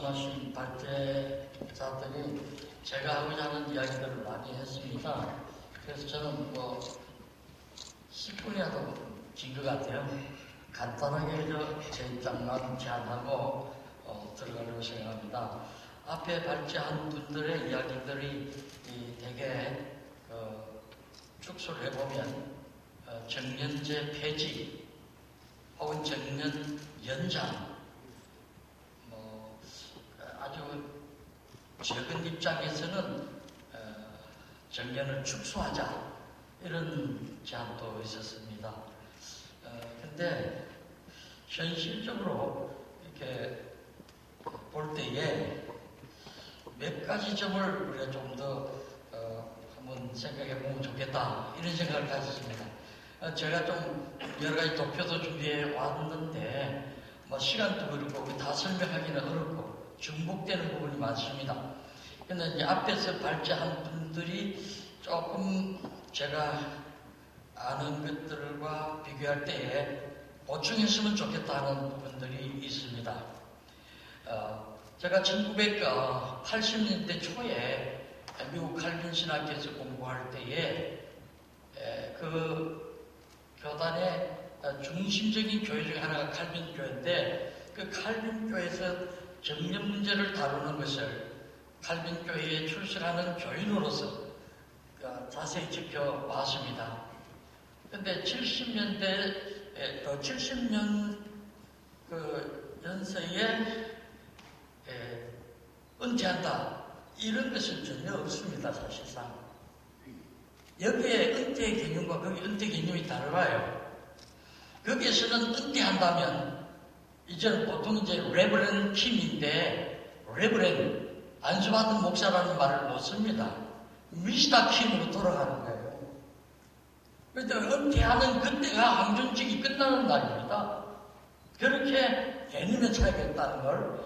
말씀하신 발제자들이 제가 하고자 하는 이야기들을 많이 했습니다. 그래서 저는 10분이라도 긴 것 같아요. 간단하게 제 입장만 제안하고 들어가려고 생각합니다. 앞에 발제한 분들의 이야기들이 대개 축소를 해보면 정년제 폐지 혹은 정년 연장, 아주 적은 입장에서는 정년을 축소하자 이런 제안도 있었습니다. 근데 현실적으로 이렇게 볼 때에 몇 가지 점을 우리가 좀 더 한번 생각해 보면 좋겠다 이런 생각을 가졌습니다. 제가 좀 여러 가지 도표도 준비해 왔는데 시간도 그렇고 다 설명하기는 어렵고 중복되는 부분이 많습니다. 근데 이제 앞에서 발제한 분들이 조금 제가 아는 것들과 비교할 때에 보충했으면 좋겠다는 부분들이 있습니다. 제가 1980년대 초에 미국 칼빈 신학교에서 공부할 때에 그 교단의 중심적인 교회 중에 하나가 칼빈 교회인데 그 칼빈 교회에서 정년 문제를 다루는 것을 칼빈 교회에 출석하는 교인으로서 자세히 지켜봤습니다. 근데 70년대, 70년 연세에 은퇴한다. 이런 것은 전혀 없습니다, 사실상. 여기에 은퇴 개념과 거기 은퇴 개념이 달라요. 거기에서는 은퇴한다면, 이제는 보통 이제 레버런 킴인데, 레버런, 안수받은 목사라는 말을 못 씁니다. 미스터 킴으로 돌아가는 거예요. 그런데 은퇴하는 그때가 항존직이 끝나는 날입니다. 그렇게 개념의 차이가 있다는 걸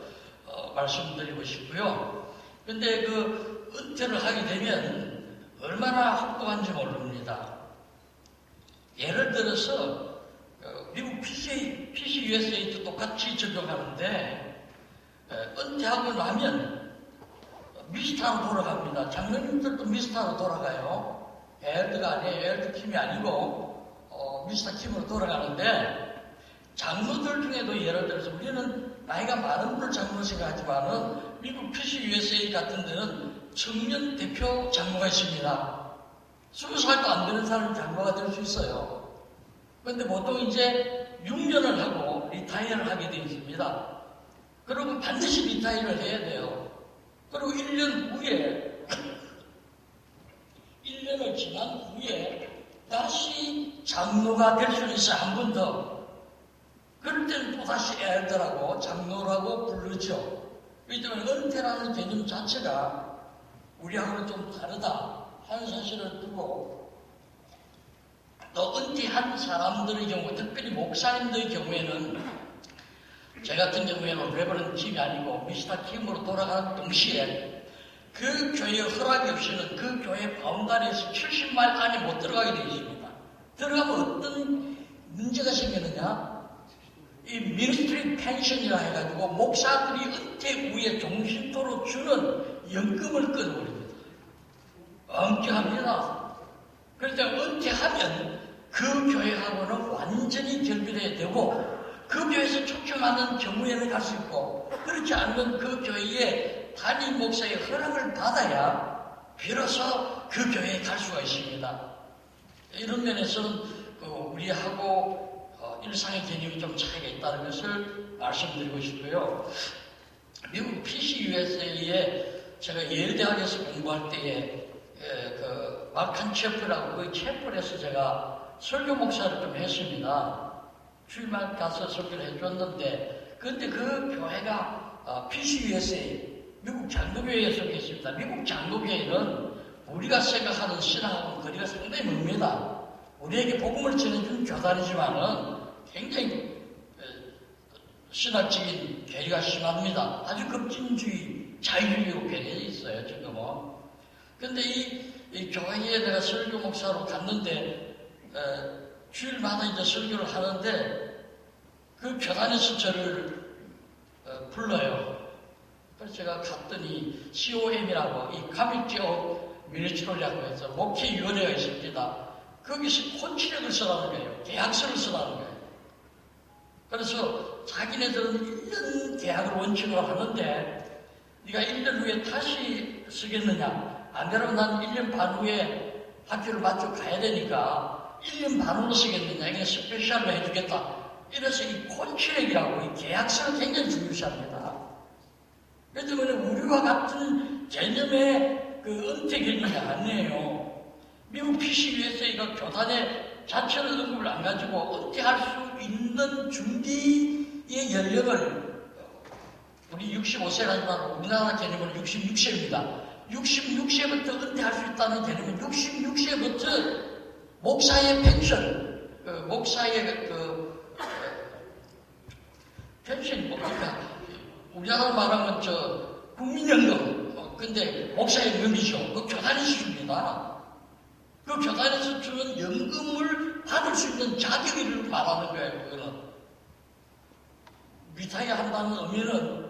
말씀드리고 싶고요. 근데 그 은퇴를 하게 되면 얼마나 확고한지 모릅니다. 예를 들어서 미국 PCUSA도 똑같이 적용하는데 은퇴하고 나면 미스터로 돌아갑니다. 장로님들도 미스터로 돌아가요. 에일드가 아니에요. 에일드 킴이 아니고 미스터 킴으로 돌아가는데 장로들 중에도 예를 들어서 우리는 나이가 많은 분을 장로로 생각하지만은 미국 PCUSA 같은 데는 청년 대표 장로가 있습니다. 20살도 안 되는 사람이 장로가 될 수 있어요. 그런데 보통 이제 6년을 하고 리타이어를 하게 되어 있습니다. 그러면 반드시 리타이어를 해야 돼요. 그리고 1년 후에 1년을 지난 후에 다시 장로가 될 수 있어요. 한 번 더. 그럴 때는 또다시 엘더라고 장로라고 부르죠. 그렇기 때문에 은퇴라는 개념 자체가 우리하고는 좀 다르다 하는 사실을 두고 또 은퇴한 사람들의 경우, 특별히 목사님들의 경우에는 제 같은 경우에는 레버런 킴이 아니고 미스터 킴으로 돌아가는 동시에 그 교회 허락이 없이는 그 교회 바운다리에서 70마일 안에 못 들어가게 되어 있습니다. 들어가면 어떤 문제가 생기느냐? 이 미니스트리 펜션이라 해가지고 목사들이 은퇴 후에 종신토로 주는 연금을 끊어버립니다. 엄청합니다. 그러니까 은퇴하면 그 교회하고는 완전히 결별해야 되고 그 교회에서 초청하는 경우에는 갈 수 있고 그렇지 않으면 그 교회에 담임 목사의 허락을 받아야 비로소 그 교회에 갈 수가 있습니다. 이런 면에서는 우리하고 일상의 개념이 좀 차이가 있다는 것을 말씀드리고 싶고요. 미국 PCUSA에 제가 예일대학에서 공부할 때에 마칸 채플하고 그 채플에서 제가 설교 목사를 좀 했습니다. 주일만 가서 설교를 해줬는데 근데 그 교회가 PCUSA 미국 장로교회에 속했습니다. 미국 장로교회는 우리가 생각하는 신앙하고는 거리가 상당히 멉니다. 우리에게 복음을 전해주는 교단이지만은 굉장히 신학적인 괴리가 심합니다. 아주 급진주의, 자유주의로 변해 있어요, 지금은. 근데 이 교회에 내가 설교 목사로 갔는데, 주일마다 이제 설교를 하는데, 그 교단에서 저를 불러요. 그래서 제가 갔더니 COM이라고 이 Committee of Ministerial이라고 해서 목회위원회가 있습니다. 거기서 콘트랙을 쓰라는 거예요. 계약서를 쓰라는 거예요. 그래서 자기네들은 1년 계약을 원칙으로 하는데 네가 1년 후에 다시 쓰겠느냐? 안 그러면 난 1년 반 후에 학교를 마쳐 가야 되니까 1년 반으로 쓰겠느냐? 이게 스페셜로 해주겠다. 이래서 이 콘트랙이라고 이 계약서를 굉장히 중요시합니다. 그래서 우리와 같은 개념의 그 은퇴 개념이 아니에요. 미국 PCU에서 이거 교단의 자체를 언급을 안 가지고 은퇴할 수 있는 준비의 연령을 우리 65세라지만 우리나라 개념은 66세입니다. 66세부터 은퇴할 수 있다는 개념은 66세부터 목사의 펜션, 목사의 펜션 뭡니까? 우리나라 말하면 국민연금, 근데 목사의 연금이죠. 그 교단에서 줍니다. 그 교단에서 주는 연금을 받을 수 있는 자격을 말하는 거예요. 그거는 리타이어 한다는 의미는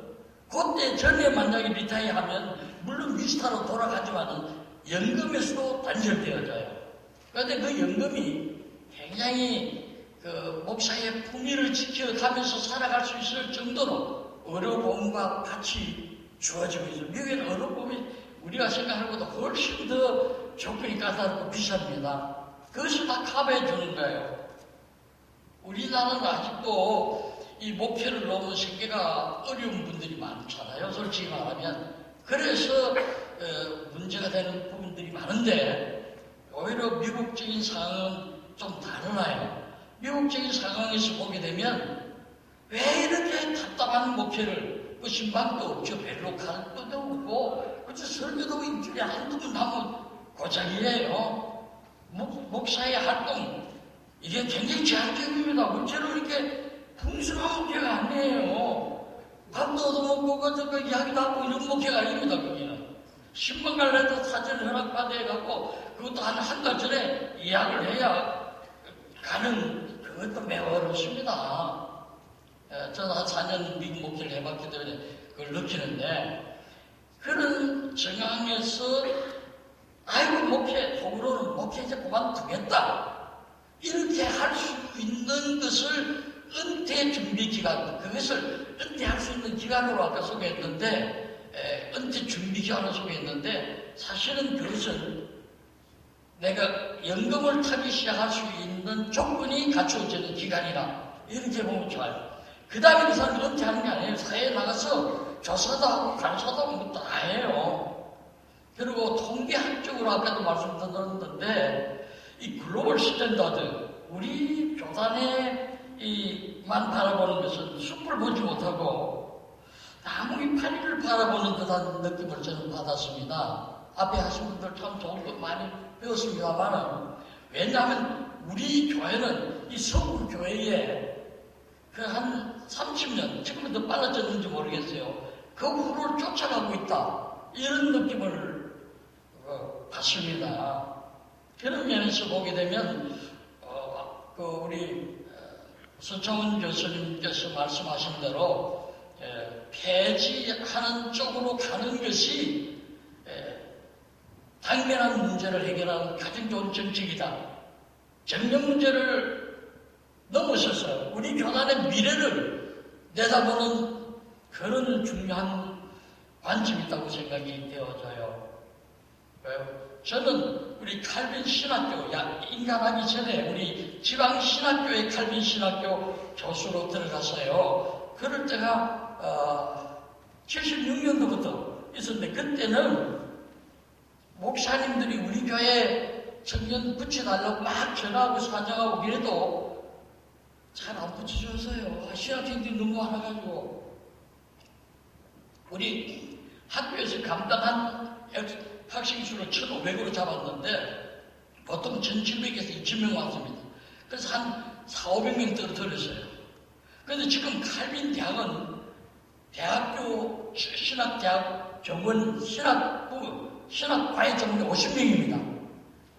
그때 전에 만약에 리타이어 하면 물론 미스타로 돌아가지만 연금에서도 단절되어져요. 그런데 그 연금이 굉장히 그 목사의 품위를 지켜가면서 살아갈 수 있을 정도로 의료보험과 같이 주어지고 있어요. 미국에는 의료보험이 우리가 생각하는 것보다 훨씬 더 조건이 까다롭고 비쌉니다. 그것을 다 커버해 주는 거예요. 우리나라는 아직도 이 목표를 놓으면 생계가 어려운 분들이 많잖아요. 솔직히 말하면. 그래서 문제가 되는 부분들이 많은데 오히려 미국적인 상황은 좀 다르나요. 미국적인 상황에서 보게 되면 왜 이렇게 답답한 목표를 신방도 없죠. 별로 갈 것도 없고 그래서 설교도 일주일에 한두 번 하면 고작이에요. 목사의 활동 이게 굉장히 제한적입니다. 문제로 이렇게 풍성한 목회가 아니에요. 밥도 얻어먹고 그 이야기도 하고 이런 목회가 아닙니다. 거기는 신방 갈래도 사전 허락받아갖고 그것도 한 달 전에 예약을 해야 가는 그것도 매우 어렵습니다. 저는 한 4년 미국 목회를 해봤기 때문에 그걸 느끼는데 그런 정황에서 아이고 목회 속으로는 목회 이제 그만두겠다 이렇게 할 수 있는 것을 은퇴 준비 기간 그것을 은퇴할 수 있는 기간으로 아까 소개했는데 은퇴 준비 기간으로 소개했는데 사실은 그것은 내가 연금을 타기 시작할 수 있는 조건이 갖추어지는 기간이라 이렇게 보면 좋아요. 그 다음에 그 사람이 은퇴하는 게 아니에요. 사회에 나가서 조사도 하고 간사도 하고 다 해요. 그리고 통계학적으로 아까도 말씀드렸는데 이 글로벌 스탠다드 우리 교단에만 바라보는 것은 숲을 보지 못하고 나무 이파리를 바라보는 듯한 느낌을 저는 받았습니다. 앞에 하신 분들 참 좋은 것 많이 배웠습니다만 왜냐하면 우리 교회는 이 서울 교회에 그 한 30년 지금은 더 빨라졌는지 모르겠어요. 그 후를 쫓아가고 있다 이런 느낌을 받습니다. 그런 면에서 보게 되면 우리 서청원 교수님께서 말씀하신 대로 폐지하는 쪽으로 가는 것이 당면한 문제를 해결하는 가장 좋은 정책이다. 정년 문제를 넘어서서 우리 교단의 미래를 내다보는 그런 중요한 관점이 있다고 생각이 되어져요. 저는 우리 칼빈 신학교, 인간하기 전에 우리 지방 신학교의 칼빈 신학교 교수로 들어갔어요. 그럴 때가 76년도부터 있었는데 그때는 목사님들이 우리 교회 청년 붙여달라고 막 전화하고 사정하고 그래도 잘 안 붙여줬어요. 신학생들이 너무 많아가지고 우리 학교에서 감당한 학생 수를 1,500으로 잡았는데 보통 1,700에서 2,000명 왔습니다. 그래서 한 4,500명 떨어졌어요. 그런데 지금 칼빈 대학은 대학교 신학대학 정원 신학과의 정원이 50명입니다.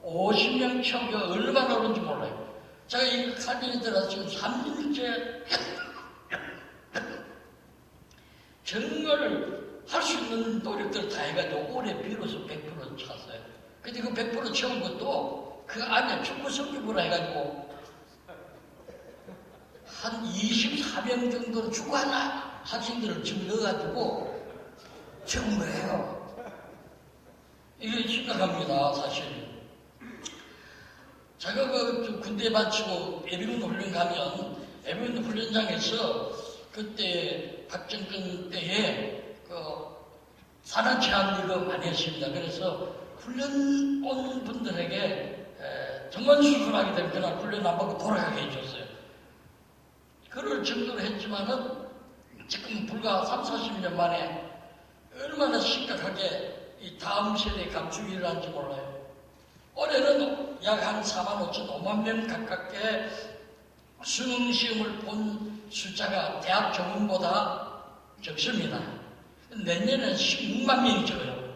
50명 채우기가 얼마나 어려운지 몰라요. 제가 이 칼빈에 들어서 지금 3년째 정말 할 채우는 노력들 다 해가지고 올해 비로소 100% 찼어요. 근데 그 100% 채운 것도 그 안에 축구 성적으로 해가지고 한 24명 정도 축구하는 학생들을 지금 넣어가지고 채운 거예요. 이게 심각합니다, 사실. 제가 그 군대 마치고 예비군 훈련 가면 예비군 훈련장에서 그때 박정근 때에 그 산악 제한 이거 많이 했습니다. 그래서 훈련 온 분들에게 정말 수술하게 되면 그날 훈련 안 받고 돌아가게 해줬어요. 그럴 정도로 했지만은 지금 불과 30-40년 만에 얼마나 심각하게 이 다음 세대 감축이 일어난지 몰라요. 올해는 약 한 45,000~5만 명 가깝게 수능 시험을 본 숫자가 대학 정원보다 적습니다. 내년엔 16만 명이 적어요.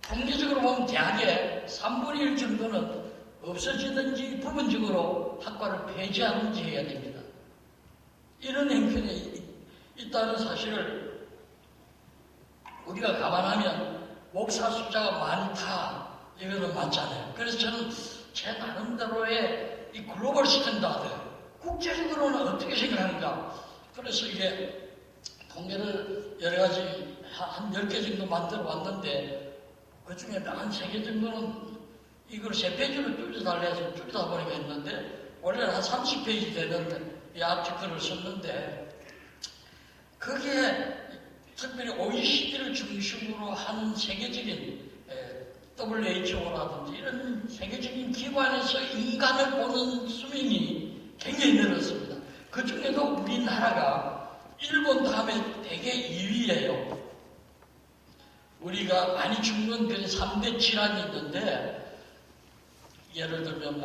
통계적으로 보면 대학의 3분의 1 정도는 없어지든지 부분적으로 학과를 폐지하든지 해야 됩니다. 이런 행편이 있다는 사실을 우리가 감안하면 목사 숫자가 많다, 이거는 맞잖아요. 그래서 저는 제 나름대로의 이 글로벌 스탠다드, 국제적으로는 어떻게 생각하는가. 그래서 이게 통계를 여러 가지 한 10개 정도 만들어 왔는데 그 중에 한 3개 정도는 이걸 3페이지로 줄여달라 해서 줄이다 보니까 했는데 원래는 한 30페이지 되는 이 아티클을 썼는데 거기에 특별히 OECD를 중심으로 한 세계적인 WHO라든지 이런 세계적인 기관에서 인간을 보는 수명이 굉장히 늘었습니다. 그 중에도 우리나라가 일본 다음에 대개 2위예요. 우리가 많이 죽는 그런 3대 질환이 있는데 예를 들면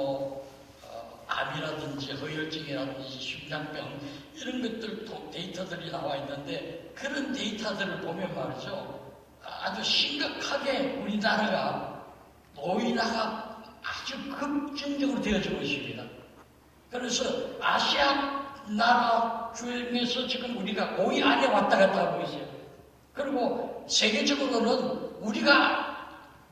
암이라든지 허혈증이라든지 심장병 이런 것들도 데이터들이 나와 있는데 그런 데이터들을 보면 말이죠. 아주 심각하게 우리나라가 노인화가 아주 급진적으로 되어지고 있습니다. 그래서 아시아 나라 중에서 지금 우리가 5위 안에 왔다 갔다 하고 있어요. 그리고 세계적으로는 우리가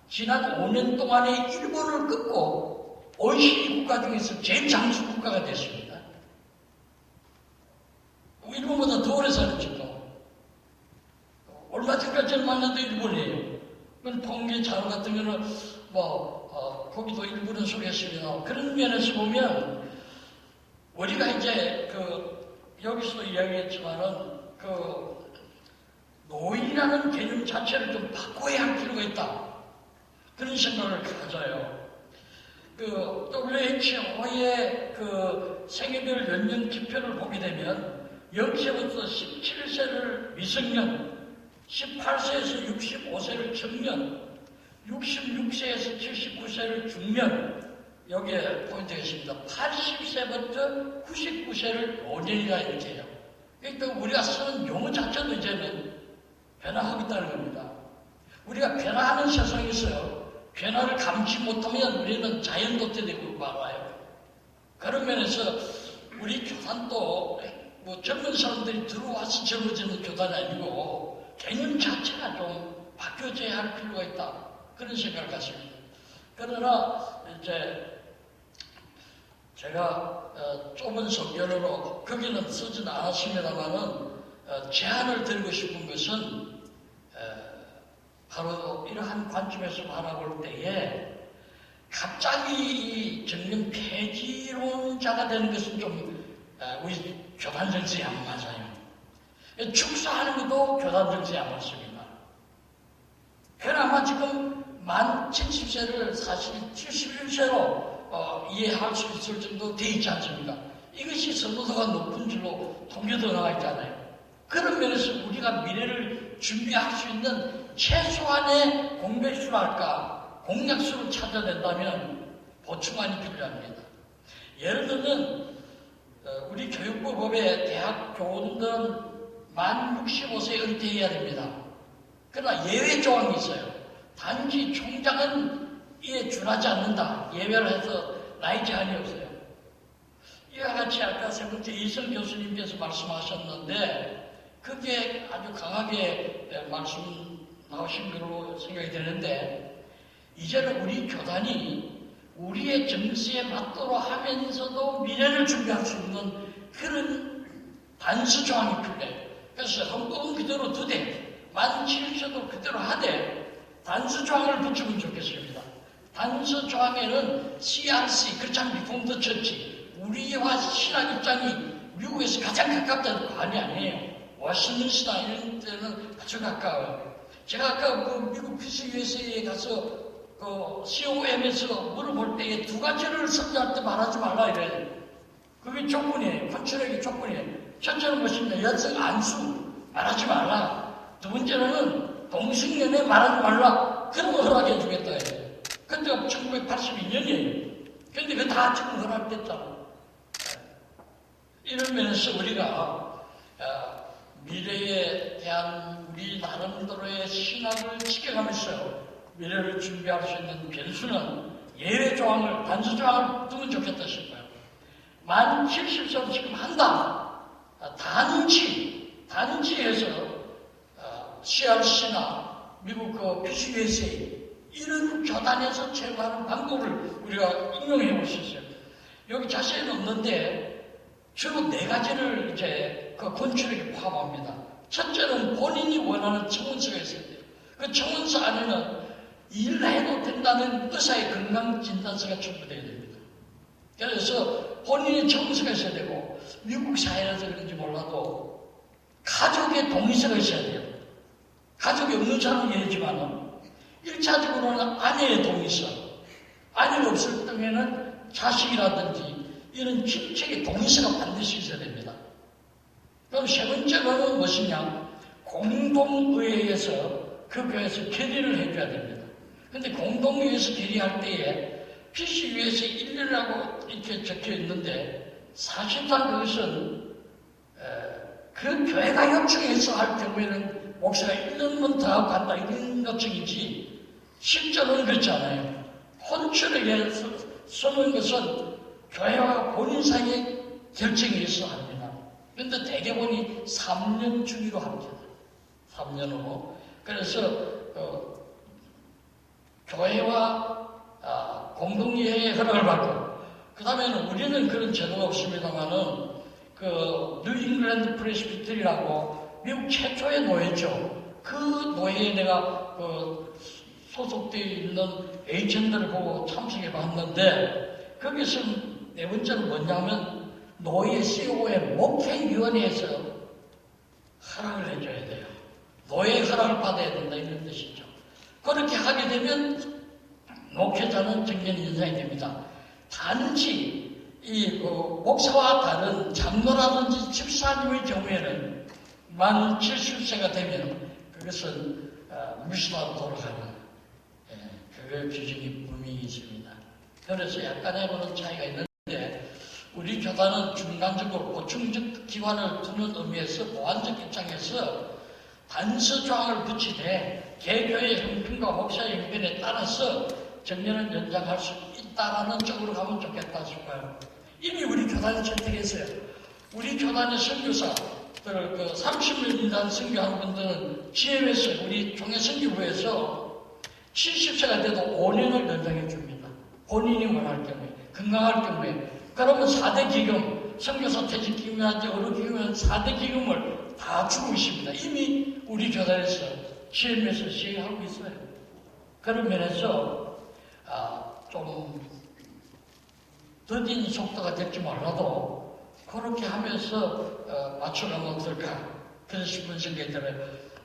지난 5년 동안에 일본을 꺾고 OECD 국가 중에서 제일 장수 국가가 됐습니다. 일본보다 더 오래 살았죠. 얼마 전까지는 만나도 일본이에요. 그건 통계 자료 같은 거는 거기도 일본은 소개했으리 나오고 그런 면에서 보면 우리가 이제 여기서도 이야기했지만은 노인이라는 개념 자체를 좀 바꿔야 할 필요가 있다. 그런 생각을 가져요. WHO의 세계별 연령 지표를 보게 되면 0세부터 17세를 미성년, 18세에서 65세를 청년, 66세에서 79세를 중년, 여기에 포인트가 있습니다. 80세부터 99세를 노년이라 이렇게 해요. 그러니까 우리가 쓰는 용어 자체도 이제는 변화하고 있다는 겁니다. 우리가 변화하는 세상에서 변화를 감지 못하면 우리는 자연도태되고 말아요. 그런 면에서 우리 교단도 젊은 사람들이 들어와서 젊어지는 교단이 아니고 개념 자체가 좀 바뀌어져야 할 필요가 있다. 그런 생각을 갖습니다. 그러나 이제 제가 좁은 성경으로 거기는 쓰지는 않았습니다만은 제안을 드리고 싶은 것은 바로 이러한 관점에서 바라볼 때에 갑자기 정령 폐지론자가 되는 것은 좀 우리 교단 정서에 안 맞아요. 축사하는 것도 교단 정서에 안 맞습니다. 그나마 지금 만 70세를 사실 71세로 이해할 수 있을 정도 돼 있지 않습니까? 이것이 선호도가 높은 줄로 통계도 나와 있잖아요. 그런 면에서 우리가 미래를 준비할 수 있는 최소한의 공백수랄까 공약수를 찾아낸다면 보충안이 필요합니다. 예를 들면 우리 교육부 법에 대학 교원들은 만 65세에 은퇴해야 됩니다. 그러나 예외 조항이 있어요. 단지 총장은 이에 준하지 않는다. 예외를 해서 나이 제한이 없어요. 이와 같이 아까 세 번째 이성 교수님께서 말씀하셨는데 그게 아주 강하게 나오신 걸로 생각이 되는데, 이제는 우리 교단이 우리의 정서에 맞도록 하면서도 미래를 준비할 수 있는 그런 단수 조항이 필요해요. 그래서 헌법은 그대로 두되 만칠셔도 그대로 하되 단수 조항을 붙이면 좋겠습니다. 단수 조항에는 CRC, 크리스천 리폼드 처치, 우리와 신학 입장이 미국에서 가장 가깝다는 관이 아니에요. 워싱턴이나 이런 데는 아주 가까워요. 제가 아까 그 미국 PCUSA에 가서 COM에서 물어볼 때에 두 가지를 선정할 때 말하지 말라 이래요. 그게 조건이에요. 컨트랙의 조건이에요. 첫째는 무엇입니까? 여성 안수 말하지 말라. 두 번째는 동성연애 말하지 말라. 그런 거 허락해 주겠다 해요. 근데 1982년이에요. 근데 그거 다 지금 허락됐잖아. 이런 면에서 우리가 미래에 대한 우리 나름대로의 신학을 지켜가면서 미래를 준비할 수 있는 변수는 예외 조항을, 단수 조항을 두면 좋겠다 싶어요. 만 70세로 지금 한다. 단지에서 CRC나 미국 그 PCUSA 이런 교단에서 제거하는 방법을 우리가 응용해 볼 수 있어요. 여기 자세히는 없는데 주로 네 가지를 이제 그 건축에 포함합니다. 첫째는 본인이 원하는 청원서가 있어야 돼요. 그 청원서 안에는 일을 해도 된다는 의사의 건강진단서가 첨부되어야 됩니다. 그래서 본인의 청원서가 있어야 되고, 미국 사회라서 그런지 몰라도 가족의 동의서가 있어야 돼요. 가족이 없는 사람은 예지만은 1차적으로는 아내의 동의서, 아내가 없을 경우에는 자식이라든지 이런 친척의 동의서가 반드시 있어야 됩니다. 그럼 세 번째로는 무엇이냐? 공동의회에서 그 교회에서 결의를 해줘야 됩니다. 근데 공동의회에서 결의할 때에 PCU에서 1년이라고 이렇게 적혀 있는데 사실상 그것은 그 교회가 요청해서 할 경우에는 목사가 1년만 더 하고 간다 이런 요청이지 실제로는 그렇지 않아요. 혼출에게 서는 것은 교회와 본인 사이의 결정에 있어 합니다. 그런데 대개 보니 3년 주기로 합니다. 3년으로. 그래서 교회와 공동의회의 허락을 받고, 그 다음에는 우리는 그런 제도가 없습니다만은 그 뉴잉글랜드 프레스비터리라고 미국 최초의 노예죠. 그 노예에 내가 소속되어 있는 에이전트를 보고 참석해 봤는데, 거기서 네 번째는 뭐냐면 노예 CO의 목회위원회에서 허락을 해줘야 돼요. 노예 허락을 받아야 된다 이런 뜻이죠. 그렇게 하게 되면 목회자는 정년 연장이 됩니다. 단지 이 목사와 다른 장로라든지 집사님의 경우에는 만 70세가 되면 그것은 무시하고 돌아가는 그 규정이 분명히 있습니다. 그래서 약간의 그런 차이가 있는데 우리 교단은 중간적으로 보충적 기관을 두는 의미에서 보완적 입장에서 단서 조항을 붙이되 개교의 형편과 목사의 형편에 따라서 정년을 연장할 수 있다라는 쪽으로 가면 좋겠다 싶어요. 이미 우리 교단이 선택했어요. 우리 교단의 선교사들 30년 이상 선교한 분들은 GM에서 우리 종회선교부에서 70세가 돼도 5년을 연장해 줍니다. 본인이 원할 경우에, 건강할 경우에. 그러면 4대 기금, 선교사 퇴직 기금이라든지 어느 기금은 4대 기금을 다 주고 있습니다. 이미 우리 교단에서 GM에서 시행하고 있어요. 그런 면에서 좀 더딘 속도가 될지 몰라도 그렇게 하면서 맞춰가면 어떨까 그런 싶은 생각이 들어요.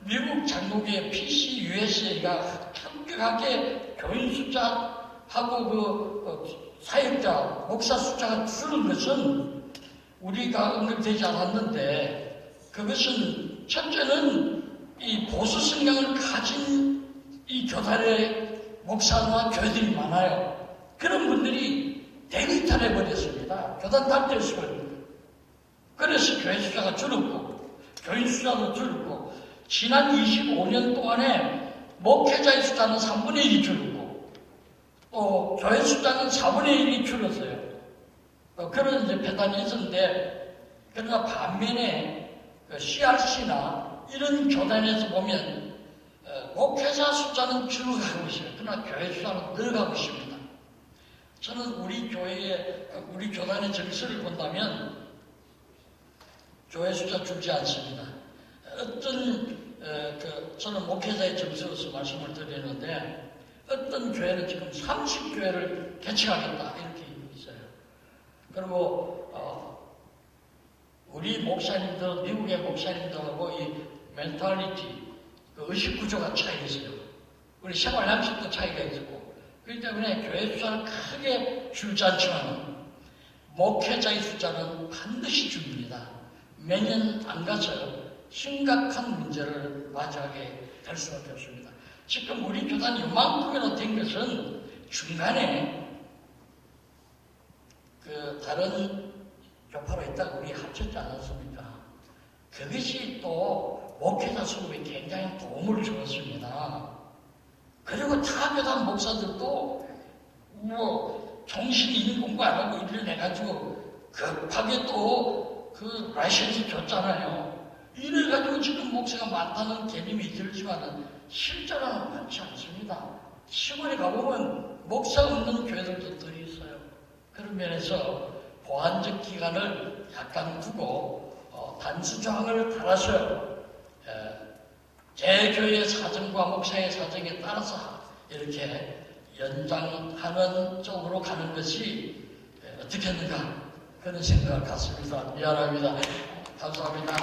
미국 장로교의 PCUSA가 현격하게 교인 숫자하고 사역자, 목사 숫자가 줄은 것은 우리가 언급되지 않았는데, 그것은 첫째는 이 보수 성향을 가진 이 교단의 목사나 교회들이 많아요. 그런 분들이 대이탈해버렸습니다. 교단 탈퇴했습니다. 그래서 교회 숫자가 줄었고, 교인 숫자도 줄었고, 지난 25년 동안에 목회자의 숫자는 3분의 1이 줄었고, 또 교회 숫자는 4분의 1이 줄었어요. 그런 이제 패단이 있었는데, 그러나 반면에 CRC나 이런 교단에서 보면 목회자 숫자는 줄어가고 있어요. 그러나 교회 숫자는 늘어가고 있습니다. 저는 우리 교단의 정서를 본다면 교회 숫자 줄지 않습니다. 저는 목회자의 정서로서 말씀을 드리는데 어떤 교회는 지금 30교회를 개척하겠다 이렇게 있어요. 그리고 우리 목사님들, 미국의 목사님들하고 이 멘탈리티, 그 의식 구조가 차이가 있어요. 우리 생활 양식도 차이가 있고 그렇기 때문에 교회 숫자는 크게 줄지 않지만 목회자의 숫자는 반드시 줍니다. 매년 안 가서 심각한 문제를 맞이하게 될 수밖에 없습니다. 지금 우리 교단이 이만큼이나 된 것은 중간에 다른 교파로 있다가 우리 합쳤지 않았습니까? 그것이 또 목회자 수급에 굉장히 도움을 주었습니다. 그리고 타 교단 목사들도 정신 있는 공부 안 하고 일을 내가지고 급하게 또 라이센스 줬잖아요. 이래가지고 지금 목사가 많다는 개념이 들지만은 실제로는 많지 않습니다. 시골에 가보면 목사 없는 교회들도 더 있어요. 그런 면에서 보완적 기간을 약간 두고 단수조항을 따라서 제 교회의 사정과 목사의 사정에 따라서 이렇게 연장하는 쪽으로 가는 것이 어떻겠는가 그런 생각을 갖습니다. 미안합니다. 감사합니다.